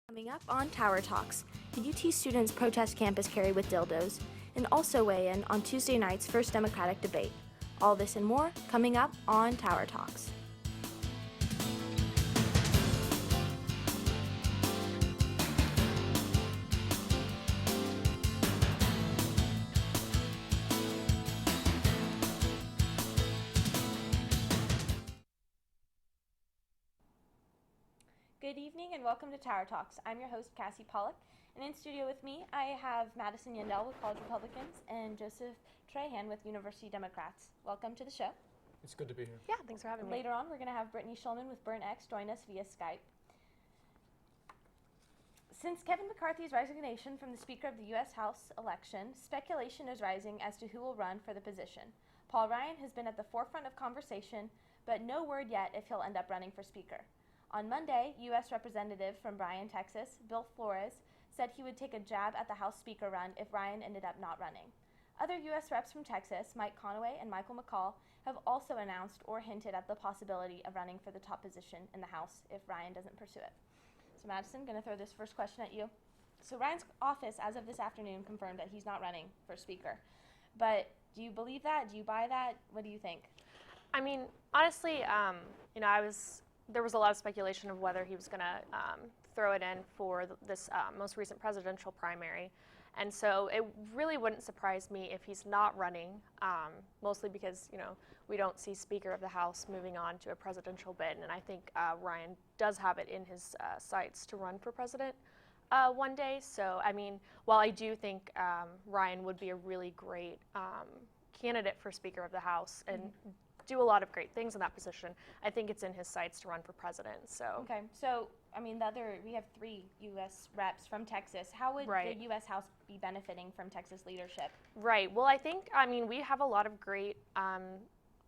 Coming up on Tower Talks, the UT students protest campus carry with dildos, and also weigh in on Tuesday night's first Democratic debate. All this and more coming up on Tower Talks. Good evening and welcome to Tower Talks. I'm your host, Cassi Pollock, and in studio with me, I have Madison Yandell with College Republicans and Joeseph Trahan with University Democrats. Welcome to the show. It's good to be here. Yeah, thanks for having me. Later on, we're going to have Brittany Shulman with Burn X join us via Skype. Since Kevin McCarthy's resignation from the Speaker of the U.S. House election, speculation is rising as to who will run for the position. Paul Ryan has been at the forefront of conversation, but no word yet if he'll end up running for Speaker. On Monday, U.S. Representative from Bryan, Texas, Bill Flores, said he would take a jab at the House Speaker run if Ryan ended up not running. Other U.S. reps from Texas, Mike Conaway and Michael McCall, have also announced or hinted at the possibility of running for the top position in the House if Ryan doesn't pursue it. So Madison, going to throw this first question at you. So Ryan's office, as of this afternoon, confirmed that he's not running for Speaker. But do you believe that? Do you buy that? What do you think? I mean, honestly, there was a lot of speculation of whether he was going to throw it in for this most recent presidential primary. And so it really wouldn't surprise me if he's not running, mostly because, we don't see Speaker of the House moving on to a presidential bid. And I think Ryan does have it in his sights to run for president one day. So, I mean, while I do think Ryan would be a really great candidate for Speaker of the House and do a lot of great things in that position, I think it's in his sights to run for president. So okay, so I mean, we have 3 U.S. reps from Texas. How would the U.S. House be benefiting from Texas leadership? Right. Well, we have a lot of great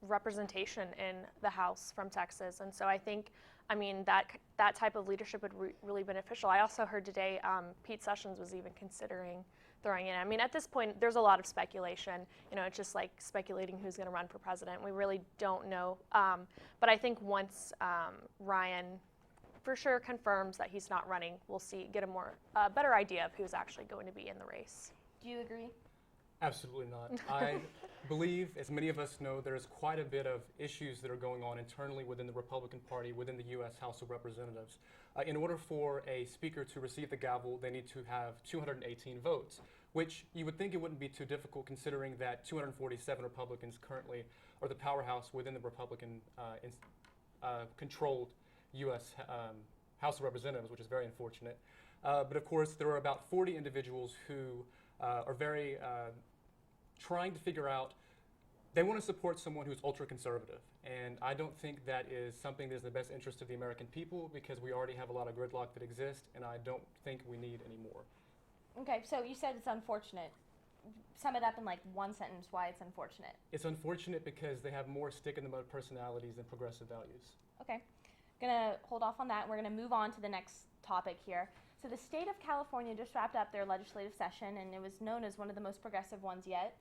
representation in the House from Texas, and so I think, that type of leadership would really beneficial. I also heard today Pete Sessions was even considering throwing in. I mean, at this point, there's a lot of speculation. It's just like speculating who's going to run for president. We really don't know. But I think once Ryan for sure confirms that he's not running, we'll get a better idea of who's actually going to be in the race. Do you agree? Absolutely not. I believe, as many of us know, there's quite a bit of issues that are going on internally within the Republican Party, within the U.S. House of Representatives. In order for a speaker to receive the gavel, they need to have 218 votes, which you would think it wouldn't be too difficult considering that 247 Republicans currently are the powerhouse within the Republican controlled U.S. House of Representatives, which is very unfortunate. But of course, there are about 40 individuals who are very trying to figure out, they want to support someone who's ultra-conservative. And I don't think that is something that's in the best interest of the American people, because we already have a lot of gridlock that exists, and I don't think we need any more. Okay, so you said it's unfortunate. Sum it up in like one sentence why it's unfortunate. It's unfortunate because they have more stick-in-the-mud personalities than progressive values. Okay. Gonna hold off on that. We're gonna move on to the next topic here. So the state of California just wrapped up their legislative session, and it was known as one of the most progressive ones yet.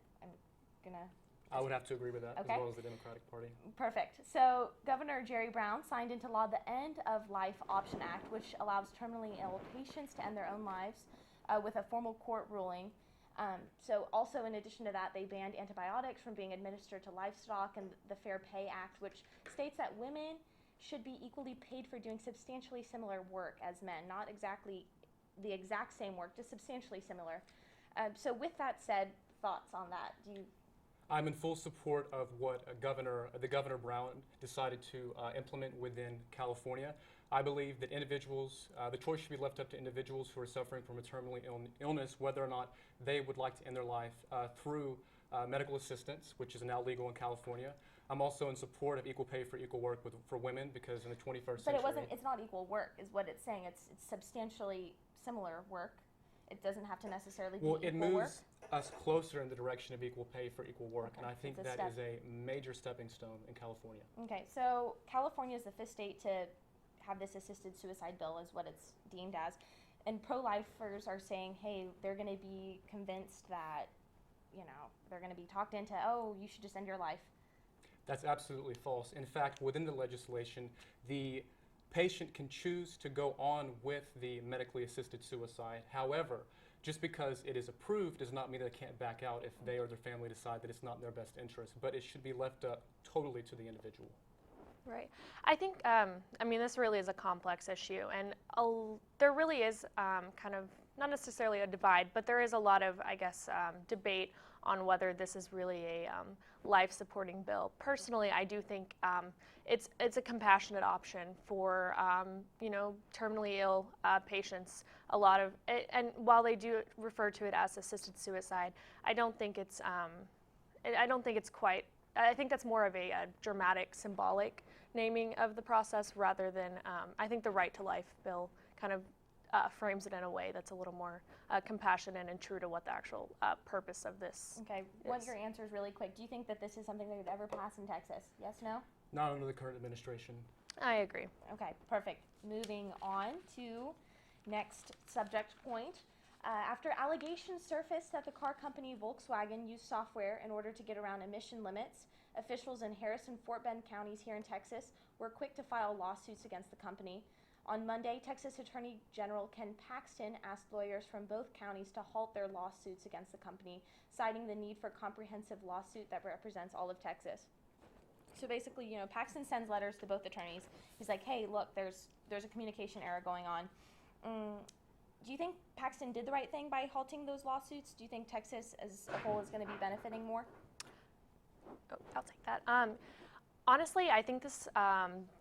I would have to agree with that, okay, as well as the Democratic Party. Perfect. So Governor Jerry Brown signed into law the End of Life Option Act, which allows terminally ill patients to end their own lives with a formal court ruling. So also in addition to that, they banned antibiotics from being administered to livestock, and the Fair Pay Act, which states that women should be equally paid for doing substantially similar work as men. Not exactly the exact same work, just substantially similar. So with that said, thoughts on that? I'm in full support of what the Governor Brown decided to implement within California. I believe that individuals, the choice should be left up to individuals who are suffering from a terminal illness, whether or not they would like to end their life through medical assistance, which is now legal in California. I'm also in support of equal pay for equal work for women, because in the 21st century... But it's not equal work, is what it's saying. It's substantially similar work. It doesn't have to necessarily be equal work. Well, it moves us closer in the direction of equal pay for equal work, and I think that is a major stepping stone in California. Okay, so California is the 5th state to have this assisted suicide bill, is what it's deemed as. And pro-lifers are saying, hey, they're going to be convinced that, they're going to be talked into, oh, you should just end your life. That's absolutely false. In fact, within the legislation, the patient can choose to go on with the medically assisted suicide. However, just because it is approved does not mean they can't back out if they or their family decide that it's not in their best interest, but it should be left up totally to the individual. Right. I think, I mean, this really is a complex issue, and there really is kind of, not necessarily a divide, but there is a lot of, I guess, debate on whether this is really a life-supporting bill. Personally, I do think it's a compassionate option for, terminally ill patients. A lot of, and while they do refer to it as assisted suicide, I don't think it's quite. I think that's more of a dramatic, symbolic naming of the process rather than, I think the Right to Life bill kind of frames it in a way that's a little more compassionate and true to what the actual purpose of this Okay, is. want your answers really quick. Do you think that this is something that would ever pass in Texas? Yes, no? Not under the current administration. I agree. Okay, perfect. Moving on to next subject point. After allegations surfaced that the car company Volkswagen used software in order to get around emission limits, officials in Harris and Fort Bend counties here in Texas were quick to file lawsuits against the company. On Monday, Texas Attorney General Ken Paxton asked lawyers from both counties to halt their lawsuits against the company, citing the need for a comprehensive lawsuit that represents all of Texas. So basically, Paxton sends letters to both attorneys. He's like, hey, look, there's a communication error going on. Do you think Paxton did the right thing by halting those lawsuits? Do you think Texas as a whole is going to be benefiting more? Oh, I'll take that. Honestly, I think this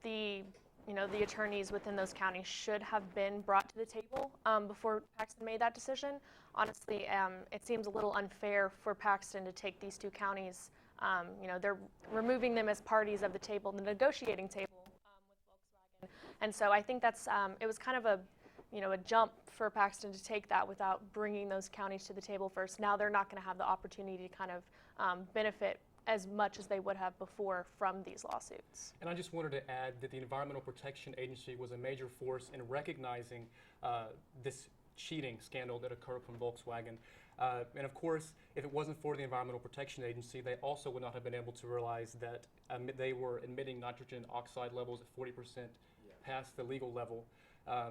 the attorneys within those counties should have been brought to the table before Paxton made that decision. Honestly, it seems a little unfair for Paxton to take these two counties. They're removing them as parties of the table, the negotiating table with Volkswagen. And so I think that's it was kind of a jump for Paxton to take that without bringing those counties to the table first. Now they're not going to have the opportunity to kind of benefit as much as they would have before from these lawsuits. And I just wanted to add that the Environmental Protection Agency was a major force in recognizing this cheating scandal that occurred from Volkswagen. And of course, if it wasn't for the Environmental Protection Agency, they also would not have been able to realize that they were emitting nitrogen oxide levels at 40% past the legal level.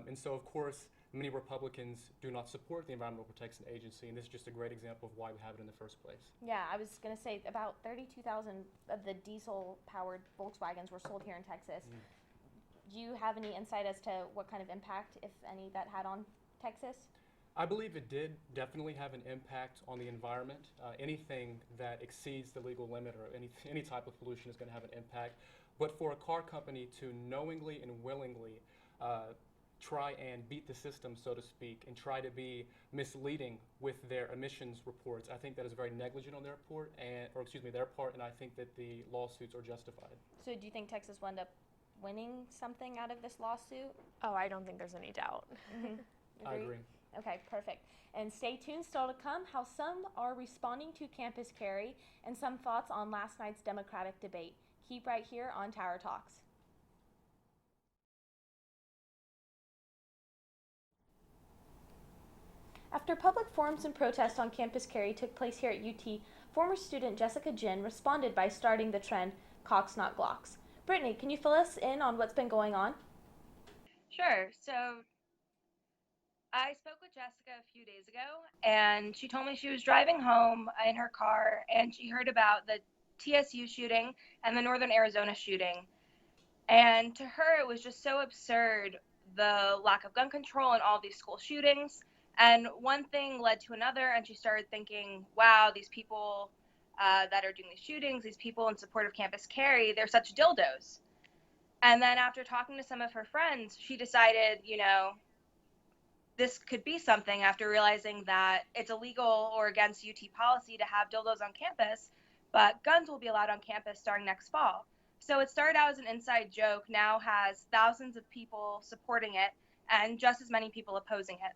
And so, of course, many Republicans do not support the Environmental Protection Agency, and this is just a great example of why we have it in the first place. Yeah, I was going to say about 32,000 of the diesel-powered Volkswagens were sold here in Texas. Do you have any insight as to what kind of impact, if any, that had on Texas? I believe it did definitely have an impact on the environment. Anything that exceeds the legal limit or any type of pollution is going to have an impact. But for a car company to knowingly and willingly try and beat the system, so to speak, and try to be misleading with their emissions reports, I think that is very negligent on their part, and I think that the lawsuits are justified. So do you think Texas will end up winning something out of this lawsuit? Oh, I don't think there's any doubt. I agree. Okay, perfect. And stay tuned, still to come, how some are responding to campus carry and some thoughts on last night's Democratic debate. Keep right here on Tower Talks. After public forums and protests on campus carry took place here at UT, former student Jessica Jin responded by starting the trend, Cocks Not Glocks. Brittany, can you fill us in on what's been going on? Sure. So I spoke with Jessica a few days ago, and she told me she was driving home in her car, and she heard about the TSU shooting and the Northern Arizona shooting. And to her, it was just so absurd, the lack of gun control in all these school shootings. And one thing led to another, and she started thinking, wow, these people that are doing these shootings, these people in support of campus carry, they're such dildos. And then after talking to some of her friends, she decided, this could be something after realizing that it's illegal or against UT policy to have dildos on campus, but guns will be allowed on campus starting next fall. So it started out as an inside joke, now has thousands of people supporting it and just as many people opposing it.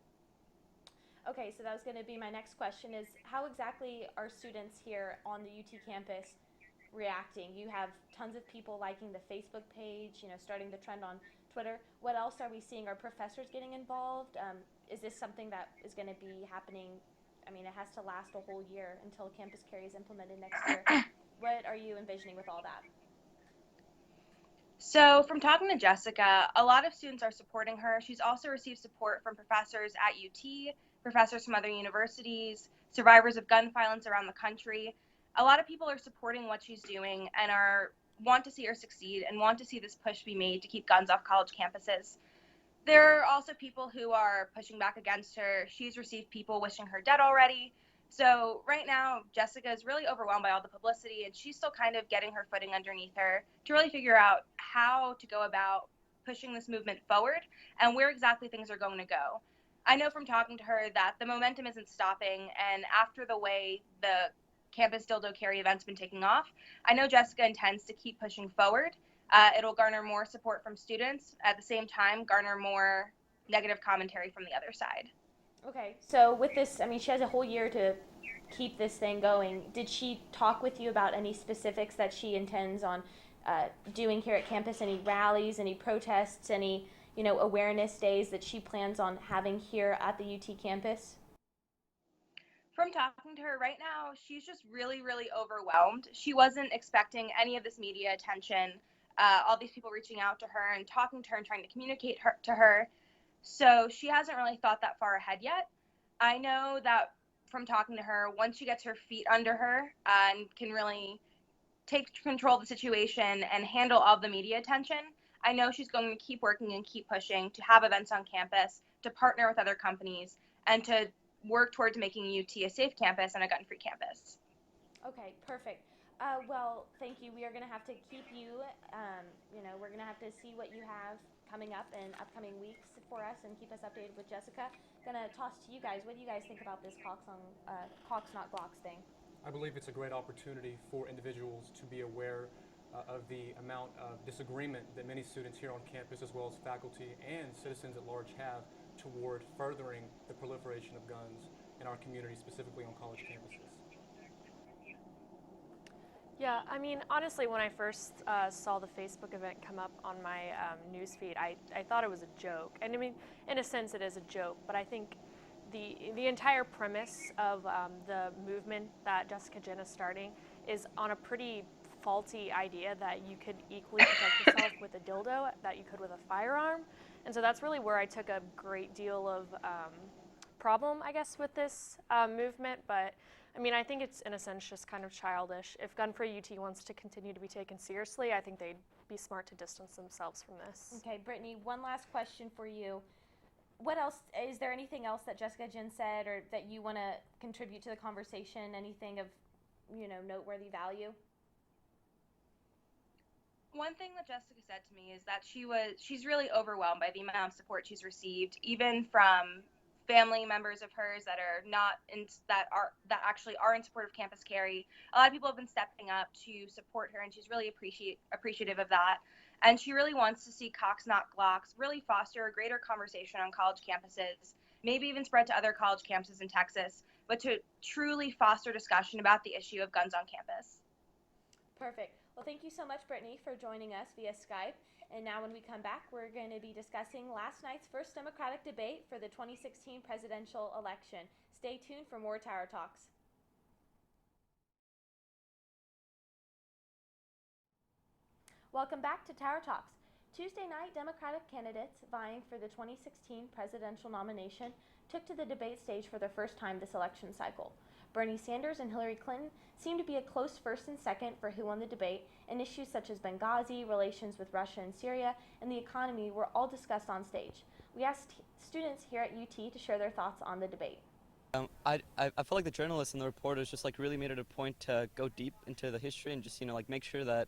Okay, so that was going to be my next question is how exactly are students here on the UT campus reacting? You have tons of people liking the Facebook page, starting the trend on Twitter. What else are we seeing? Are professors getting involved? Is this something that is going to be happening? I mean, it has to last a whole year until campus carry is implemented next year. What are you envisioning with all that? So, from talking to Jessica, a lot of students are supporting her. She's also received support from professors at UT, professors from other universities, survivors of gun violence around the country. A lot of people are supporting what she's doing and want to see her succeed and want to see this push be made to keep guns off college campuses. There are also people who are pushing back against her. She's received people wishing her dead already. So right now, Jessica is really overwhelmed by all the publicity, and she's still kind of getting her footing underneath her to really figure out how to go about pushing this movement forward and where exactly things are going to go. I know from talking to her that the momentum isn't stopping, and after the way the campus dildo carry event's been taking off, I know Jessica intends to keep pushing forward. It'll garner more support from students, at the same time garner more negative commentary from the other side. Okay, so with this, I mean, she has a whole year to keep this thing going. Did she talk with you about any specifics that she intends on doing here at campus? Any rallies, any protests, any awareness days that she plans on having here at the UT campus? From talking to her right now, she's just really, really overwhelmed. She wasn't expecting any of this media attention, all these people reaching out to her and talking to her and trying to communicate to her. So she hasn't really thought that far ahead yet. I know that from talking to her, once she gets her feet under her and can really take control of the situation and handle all the media attention, I know she's going to keep working and keep pushing to have events on campus, to partner with other companies, and to work towards making UT a safe campus and a gun-free campus. Okay, perfect. Well, thank you. We are going to have to keep you, we're going to have to see what you have coming up in upcoming weeks for us and keep us updated with Jessica. Going to toss to you guys. What do you guys think about this Clocks Not Glocks thing? I believe it's a great opportunity for individuals to be aware of the amount of disagreement that many students here on campus, as well as faculty and citizens at large, have toward furthering the proliferation of guns in our community, specifically on college campuses. Yeah, I mean, honestly, when I first saw the Facebook event come up on my newsfeed, I thought it was a joke. And I mean, in a sense, it is a joke, but I think the entire premise of the movement that Jessica Jen is starting is on a pretty faulty idea that you could equally protect yourself with a dildo that you could with a firearm. And so that's really where I took a great deal of problem, I guess, with this movement. But I mean, I think it's in a sense just kind of childish. If Gun Free UT wants to continue to be taken seriously, I think they'd be smart to distance themselves from this. Okay, Brittany, one last question for you. What else, is there anything else that Jessica Jen said or that you want to contribute to the conversation? Anything of, noteworthy value? One thing that Jessica said to me is that she's really overwhelmed by the amount of support she's received, even from family members of hers that actually are in support of campus carry. A lot of people have been stepping up to support her, and she's really appreciative of that. And she really wants to see Cocks Not Glocks really foster a greater conversation on college campuses, maybe even spread to other college campuses in Texas, but to truly foster discussion about the issue of guns on campus. Perfect. Well, thank you so much, Brittany, for joining us via Skype. And now when we come back, we're going to be discussing last night's first Democratic debate for the 2016 presidential election. Stay tuned for more Tower Talks. Welcome back to Tower Talks. Tuesday night, Democratic candidates vying for the 2016 presidential nomination took to the debate stage for the first time this election cycle. Bernie Sanders and Hillary Clinton seemed to be a close first and second for who won the debate, and issues such as Benghazi, relations with Russia and Syria, and the economy were all discussed on stage. We asked students here at UT to share their thoughts on the debate. I felt like the journalists and the reporters just really made it a point to go deep into the history and just make sure that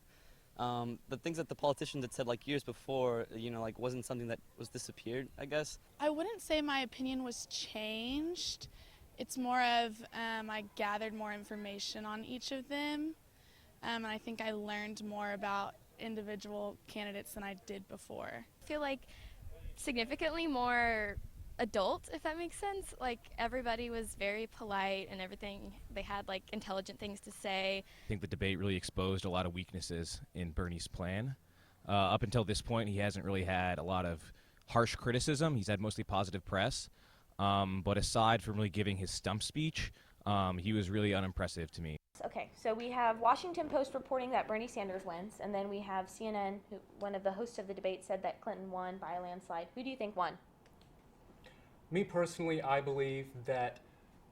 the things that the politicians had said years before wasn't something that was disappeared, I guess. I wouldn't say my opinion was changed. It's more of I gathered more information on each of them, and I think I learned more about individual candidates than I did before. I feel like significantly more adult, if that makes sense. Everybody was very polite and everything. They had intelligent things to say. I think the debate really exposed a lot of weaknesses in Bernie's plan. Up until this point, he hasn't really had a lot of harsh criticism. He's had mostly positive press. But aside from really giving his stump speech, he was really unimpressive to me. Okay, so we have Washington Post reporting that Bernie Sanders wins, and then we have CNN, who, one of the hosts of the debate, said that Clinton won by a landslide. Who do you think won? Me personally, I believe that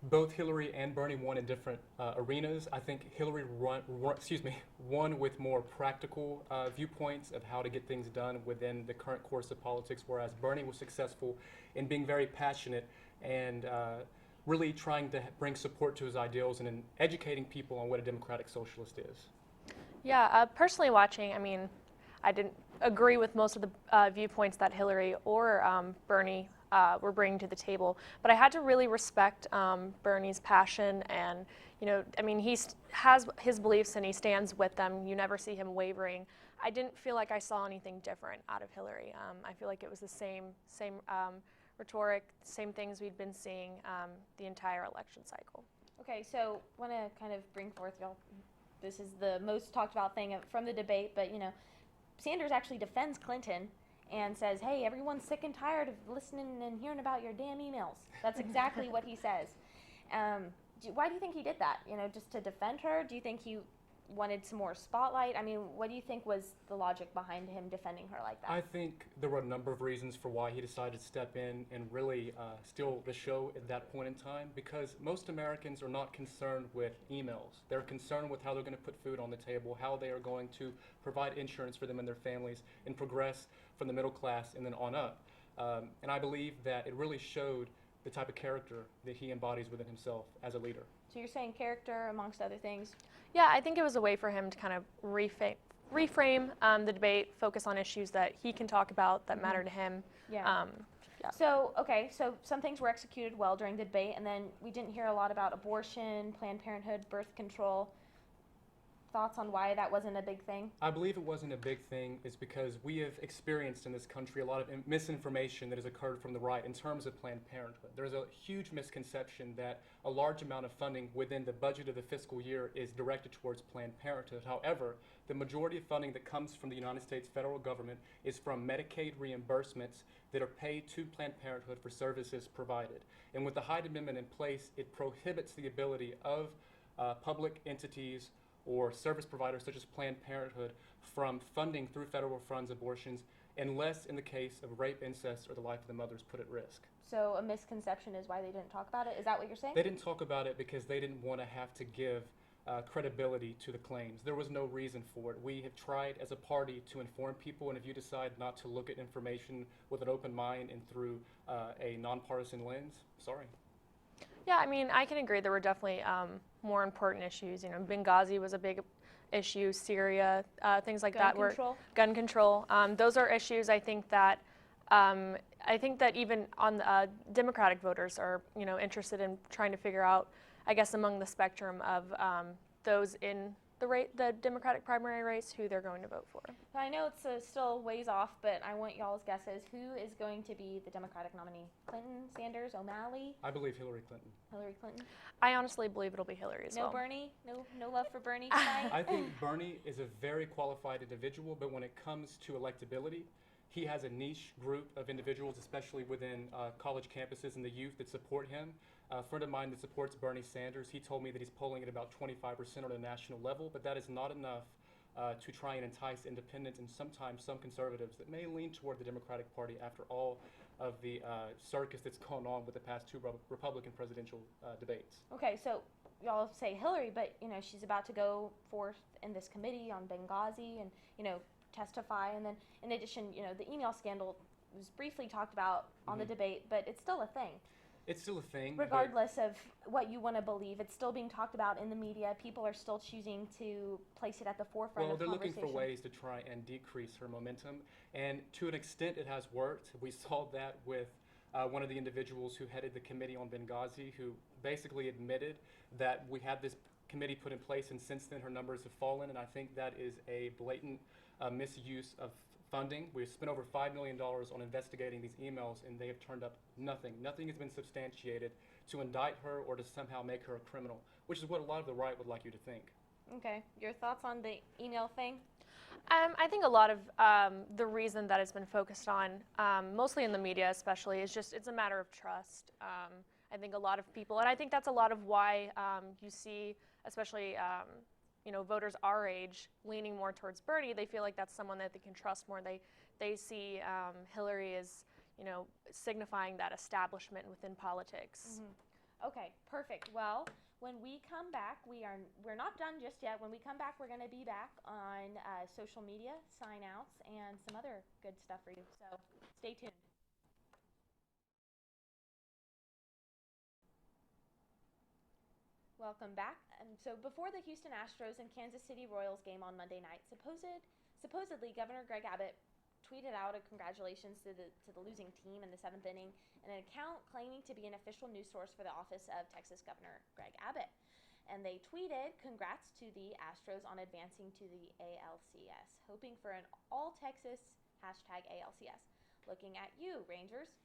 both Hillary and Bernie won in different arenas. I think Hillary won with more practical viewpoints of how to get things done within the current course of politics, whereas Bernie was successful in being very passionate and really trying to bring support to his ideals and in educating people on what a democratic socialist is. Yeah, personally watching, I mean, I didn't agree with most of the viewpoints that Hillary or Bernie were bringing to the table, but I had to really respect Bernie's passion, and I mean, has his beliefs and he stands with them. You never see him wavering. I didn't feel like I saw anything different out of Hillary. I feel like it was the same rhetoric, same things we'd been seeing the entire election cycle. Okay, so I want to kind of bring forth, y'all, this is the most talked about thing from the debate, but Sanders actually defends Clinton and says, hey, everyone's sick and tired of listening and hearing about your damn emails. That's exactly what he says. Why do you think he did that? Just to defend her? Do you think he wanted some more spotlight? I mean, what do you think was the logic behind him defending her like that? I think there were a number of reasons for why he decided to step in and really steal the show at that point in time, because most Americans are not concerned with emails. They're concerned with how they're going to put food on the table, how they are going to provide insurance for them and their families, and progress from the middle class and then on up. And I believe that it really showed the type of character that he embodies within himself as a leader. So you're saying character amongst other things? Yeah, I think it was a way for him to kind of reframe the debate, focus on issues that he can talk about that matter to him. Yeah. Yeah. So, okay, so some things were executed well during the debate, and then we didn't hear a lot about abortion, Planned Parenthood, birth control. Thoughts on why that wasn't a big thing? I believe it wasn't a big thing is because we have experienced in this country a lot of misinformation that has occurred from the right in terms of Planned Parenthood. There's a huge misconception that a large amount of funding within the budget of the fiscal year is directed towards Planned Parenthood. However, the majority of funding that comes from the United States federal government is from Medicaid reimbursements that are paid to Planned Parenthood for services provided. And with the Hyde Amendment in place, it prohibits the ability of public entities or service providers such as Planned Parenthood from funding through federal funds abortions unless in the case of rape, incest, or the life of the mother is put at risk. So a misconception is why they didn't talk about it? Is that what you're saying? They didn't talk about it because they didn't want to have to give credibility to the claims. There was no reason for it. We have tried as a party to inform people, and if you decide not to look at information with an open mind and through a nonpartisan lens, sorry. Yeah, I mean, I can agree there were definitely more important issues. Benghazi was a big issue, Syria, things like that. Gun control. Those are issues I think that even on the Democratic voters are interested in trying to figure out, I guess, among the spectrum of those in the Democratic primary race, who they're going to vote for. I know it's still ways off, but I want y'all's guesses. Who is going to be the Democratic nominee? Clinton, Sanders, O'Malley? I believe Hillary Clinton. Hillary Clinton? I honestly believe it'll be Hillary as well. No Bernie? No love for Bernie tonight? I think Bernie is a very qualified individual, but when it comes to electability, he has a niche group of individuals, especially within college campuses and the youth that support him. A friend of mine that supports Bernie Sanders, he told me that he's polling at about 25% on a national level, but that is not enough to try and entice independents and sometimes some conservatives that may lean toward the Democratic Party after all of the circus that's gone on with the past two Republican presidential debates. Okay, so y'all say Hillary, but she's about to go forth in this committee on Benghazi and testify, and then in addition, the email scandal was briefly talked about on the debate, but it's still a thing. It's still a thing. Regardless of what you want to believe, it's still being talked about in the media. People are still choosing to place it at the forefront of conversation. Well, they're looking for ways to try and decrease her momentum, and to an extent it has worked. We saw that with one of the individuals who headed the committee on Benghazi, who basically admitted that we had this committee put in place, and since then her numbers have fallen, and I think that is a blatant misuse of funding. We've spent over $5 million on investigating these emails, and they have turned up nothing. Nothing has been substantiated to indict her or to somehow make her a criminal, which is what a lot of the right would like you to think. Okay. Your thoughts on the email thing? I think a lot of the reason that it's been focused on, mostly in the media especially, is just it's a matter of trust. I think a lot of people, and I think that's a lot of why you see especially voters our age leaning more towards Bernie. They feel like that's someone that they can trust more. They see Hillary as signifying that establishment within politics. Okay, perfect. Well, when we come back, we're not done just yet. When we come back, we're going to be back on social media, sign outs, and some other good stuff for you. So stay tuned. Welcome back. So before the Houston Astros and Kansas City Royals game on Monday night, supposedly Governor Greg Abbott tweeted out a congratulations to the losing team in the 7th inning in an account claiming to be an official news source for the office of Texas Governor Greg Abbott. And they tweeted, "Congrats to the Astros on advancing to the ALCS. Hoping for an all-Texas #ALCS. Looking at you, Rangers."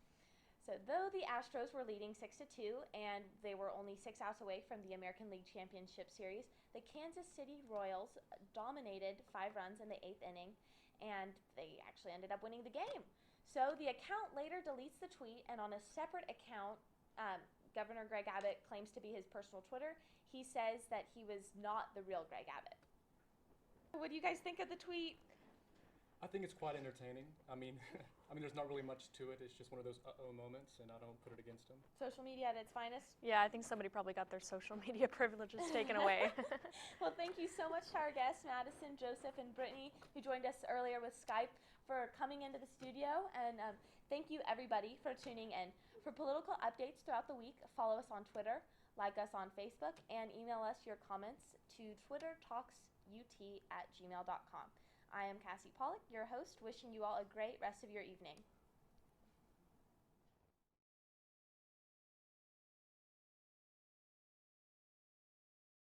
So though the Astros were leading 6-2 and they were only 6 outs away from the American League Championship Series, the Kansas City Royals dominated 5 runs in the 8th inning, and they actually ended up winning the game. So the account later deletes the tweet, and on a separate account, Governor Greg Abbott claims to be his personal Twitter. He says that he was not the real Greg Abbott. What do you guys think of the tweet? I think it's quite entertaining. I mean, there's not really much to it. It's just one of those uh-oh moments, and I don't put it against him. Social media at its finest. Yeah, I think somebody probably got their social media privileges taken away. Well, thank you so much to our guests, Madison, Joseph, and Brittany, who joined us earlier with Skype, for coming into the studio. And thank you, everybody, for tuning in. For political updates throughout the week, follow us on Twitter, like us on Facebook, and email us your comments to twittertalksut@gmail.com. I am Cassi Pollock, your host, wishing you all a great rest of your evening.